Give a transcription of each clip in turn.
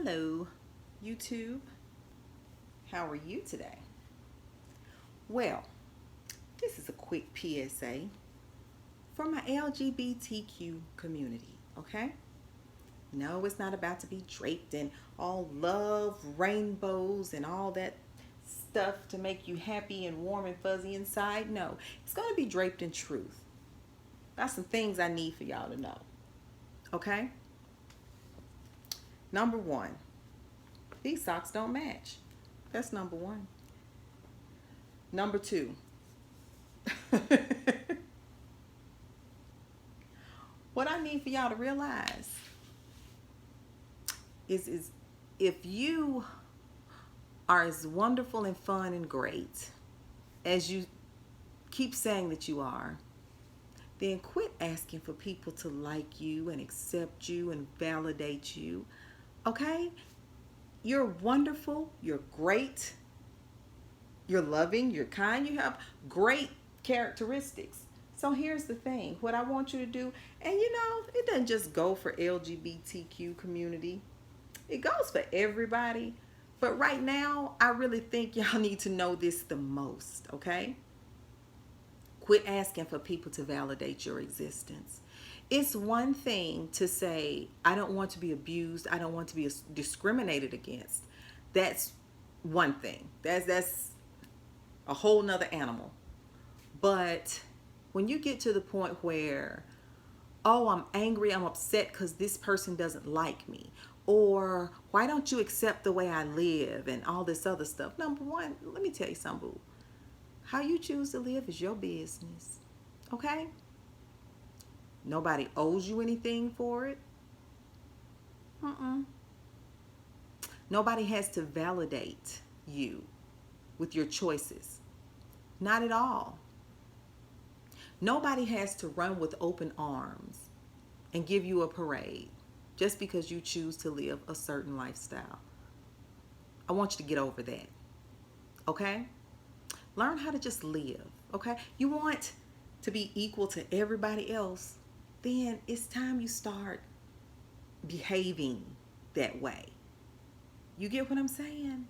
Hello, YouTube. How are you today? Well, this is a quick PSA for my LGBTQ community, okay? No, it's not about to be draped in all love, rainbows, and all that stuff to make you happy and warm and fuzzy inside. No, it's going to be draped in truth. That's some things I need for y'all to know, okay? Number one, these socks don't match. That's number one. Number two, what I need for y'all to realize is if you are as wonderful and fun and great as you keep saying that you are, then quit asking for people to like you and accept you and validate you. Okay? You're wonderful, you're great, you're loving, you're kind, you have great characteristics. So here's the thing, what I want you to do, and it doesn't just go for LGBTQ community. It goes for everybody. But right now, I really think y'all need to know this the most, okay? Quit asking for people to validate your existence. It's one thing to say, I don't want to be abused, I don't want to be discriminated against. That's one thing. That's a whole nother animal. But when you get to the point where, oh, I'm angry, I'm upset because this person doesn't like me, or why don't you accept the way I live, and all this other stuff. Number one, let me tell you something, boo. How you choose to live is your business, okay? Nobody owes you anything for it. Nobody has to validate you with your choices. Not at all. Nobody has to run with open arms and give you a parade just because you choose to live a certain lifestyle. I want you to get over that, okay? Learn how to just live, okay? You want to be equal to everybody else, then it's time you start behaving that way. You get what I'm saying?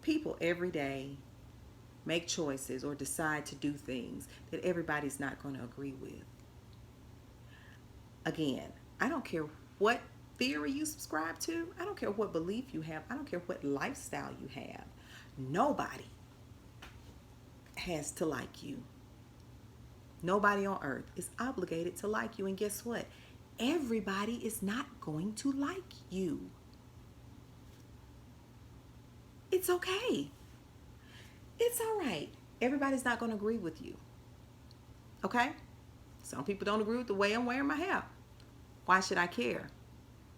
People every day make choices or decide to do things that everybody's not going to agree with. Again, I don't care what theory you subscribe to. I don't care what belief you have. I don't care what lifestyle you have. Nobody has to like you. Nobody on earth is obligated to like you. And guess what? Everybody is not going to like you. It's okay. It's all right. Everybody's not going to agree with you. Okay? Some people don't agree with the way I'm wearing my hair. Why should I care?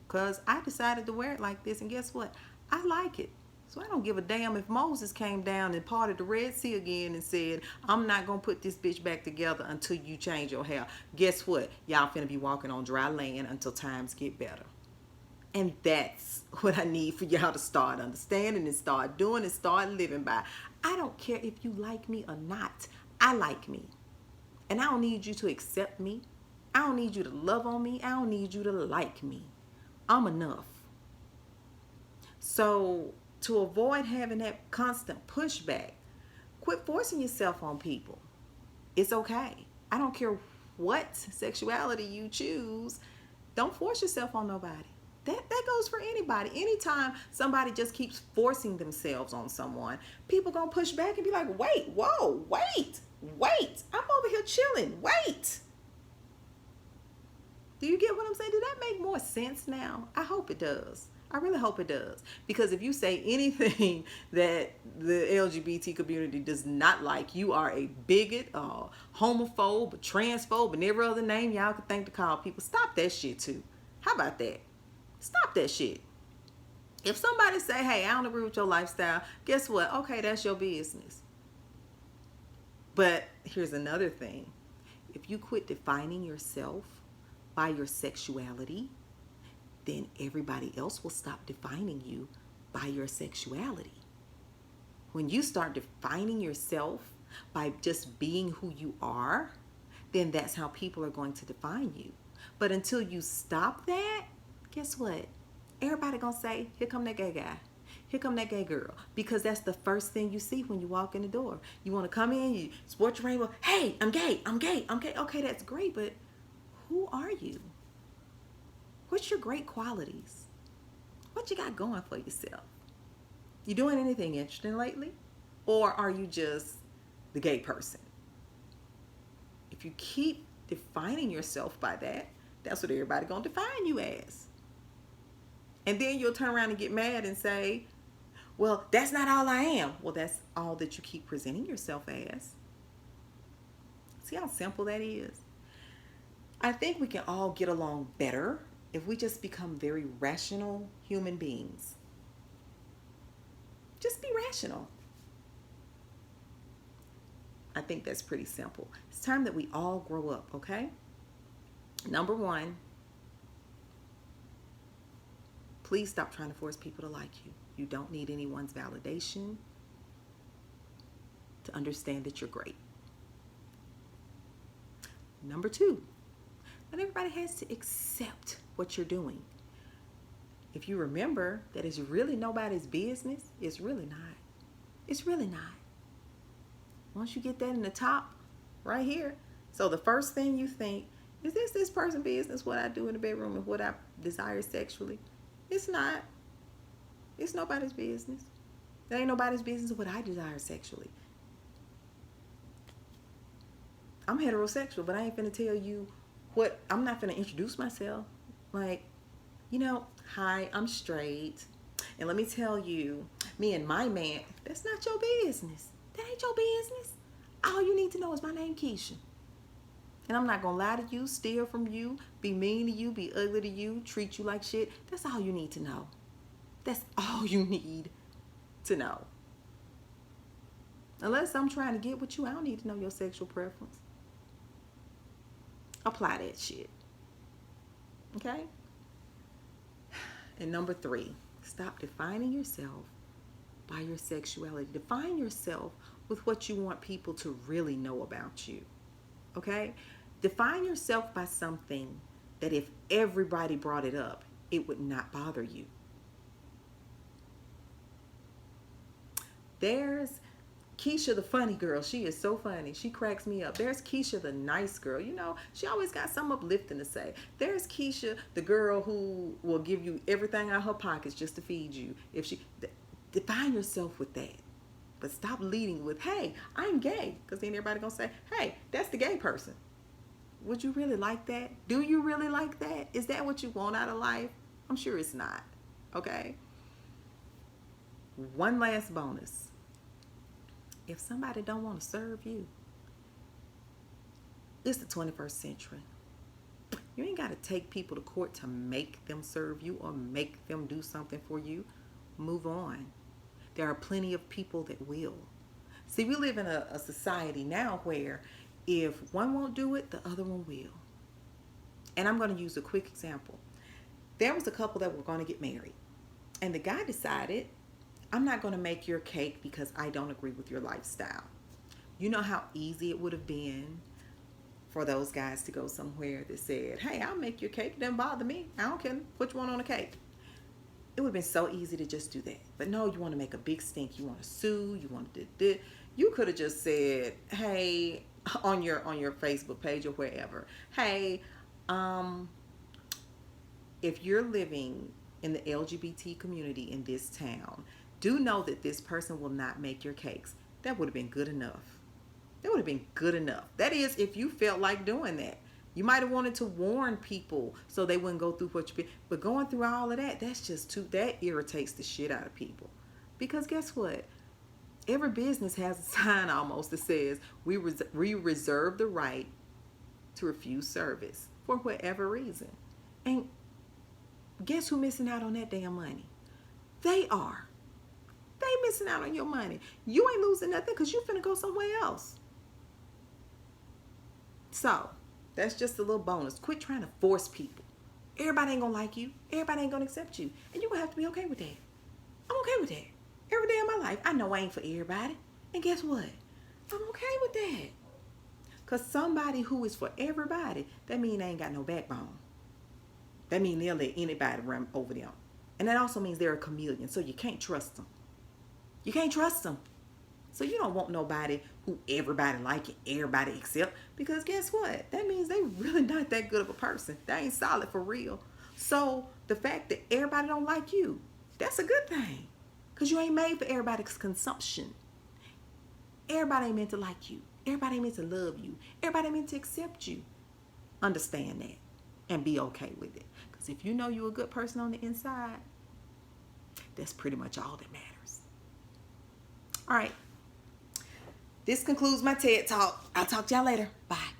Because I decided to wear it like this, and guess what? I like it. So I don't give a damn if Moses came down and parted the Red Sea again and said, I'm not going to put this bitch back together until you change your hair. Guess what? Y'all finna be walking on dry land until times get better. And that's what I need for y'all to start understanding and start doing and start living by. I don't care if you like me or not. I like me. And I don't need you to accept me. I don't need you to love on me. I don't need you to like me. I'm enough. So to avoid having that constant pushback, quit forcing yourself on people. It's okay. I don't care what sexuality you choose. Don't force yourself on nobody. That goes for anybody. Anytime somebody just keeps forcing themselves on someone, people gonna push back and be like, wait, whoa, wait. I'm over here chilling. Wait. Do you get what I'm saying? Did that make more sense now? I hope it does. I really hope it does. Because if you say anything that the LGBT community does not like, you are a bigot, homophobe, transphobe, and every other name y'all could think to call people. Stop that shit too. How about that? Stop that shit. If somebody say, hey, I don't agree with your lifestyle, guess what? Okay, that's your business. But here's another thing. If you quit defining yourself by your sexuality, then everybody else will stop defining you by your sexuality. When you start defining yourself by just being who you are, then that's how people are going to define you. But until you stop that, guess what? Everybody gonna say, here come that gay guy. Here come that gay girl. Because that's the first thing you see when you walk in the door. You want to come in, you sport your rainbow. Hey, I'm gay, I'm gay, I'm gay. Okay, that's great, but who are you? What's your great qualities? What you got going for yourself? You doing anything interesting lately? Or are you just the gay person? If you keep defining yourself by that, that's what everybody gonna define you as. And then you'll turn around and get mad and say, well, that's not all I am. Well, that's all that you keep presenting yourself as. See how simple that is? I think we can all get along better if we just become very rational human beings. Just be rational. I think that's pretty simple. It's time that we all grow up, okay? Number one, please stop trying to force people to like you. You don't need anyone's validation to understand that you're great. Number two, not everybody has to accept what you're doing. If you remember that it's really nobody's business, it's really not. It's really not. Once you get that in the top, right here, so the first thing you think, is this person's business, what I do in the bedroom and what I desire sexually? It's not. It's nobody's business. It ain't nobody's business what I desire sexually. I'm heterosexual, but I ain't finna tell you what, I'm not finna introduce myself. Like, hi, I'm straight. And let me tell you, me and my man, that's not your business. That ain't your business. All you need to know is my name, Keisha. And I'm not gonna lie to you, steal from you, be mean to you, be ugly to you, treat you like shit. That's all you need to know. That's all you need to know. Unless I'm trying to get with you, I don't need to know your sexual preference. Apply that shit. Okay? And number three, stop defining yourself by your sexuality. Define yourself with what you want people to really know about you. Okay? Define yourself by something that if everybody brought it up, it would not bother you. There's Keisha, the funny girl. She is so funny. She cracks me up. There's Keisha, the nice girl. She always got something uplifting to say. There's Keisha, the girl who will give you everything out of her pockets just to feed you. Define yourself with that. But stop leading with, hey, I'm gay. Because then everybody going to say, hey, that's the gay person. Would you really like that? Do you really like that? Is that what you want out of life? I'm sure it's not. Okay? One last bonus. If somebody don't want to serve you, it's the 21st century. You ain't got to take people to court to make them serve you or make them do something for you. Move on. There are plenty of people that will. See, we live in a society now where if one won't do it, the other one will. And I'm going to use a quick example. There was a couple that were going to get married. And the guy decided, I'm not going to make your cake because I don't agree with your lifestyle. You know how easy it would have been for those guys to go somewhere that said, hey, I'll make your cake. It doesn't bother me. I don't care. Put you on a cake. It would have been so easy to just do that. But no, you want to make a big stink. You want to sue. You want to do. You could have just said, hey, on your Facebook page or wherever, hey, if you're living in the LGBT community in this town, do know that this person will not make your cakes. That would have been good enough. That would have been good enough. That is, if you felt like doing that. You might have wanted to warn people so they wouldn't go through what you been. But going through all of that, that irritates the shit out of people. Because guess what? Every business has a sign almost that says, we reserve the right to refuse service for whatever reason. And guess who's missing out on that damn money? They are. They missing out on your money. You ain't losing nothing because you finna go somewhere else. So, that's just a little bonus. Quit trying to force people. Everybody ain't gonna like you. Everybody ain't gonna accept you. And you're gonna have to be okay with that. I'm okay with that. Every day of my life, I know I ain't for everybody. And guess what? I'm okay with that. Because somebody who is for everybody, that means they ain't got no backbone. That means they'll let anybody run over them. And that also means they're a chameleon, so you can't trust them. You can't trust them. So you don't want nobody who everybody like and everybody accept, because guess what? That means they really not that good of a person. They ain't solid for real. So the fact that everybody don't like you, that's a good thing, because you ain't made for everybody's consumption. Everybody ain't meant to like you. Everybody ain't meant to love you. Everybody ain't meant to accept you. Understand that and be okay with it. Because if you know you're a good person on the inside, that's pretty much all that matters. All right. This concludes my TED Talk. I'll talk to y'all later. Bye.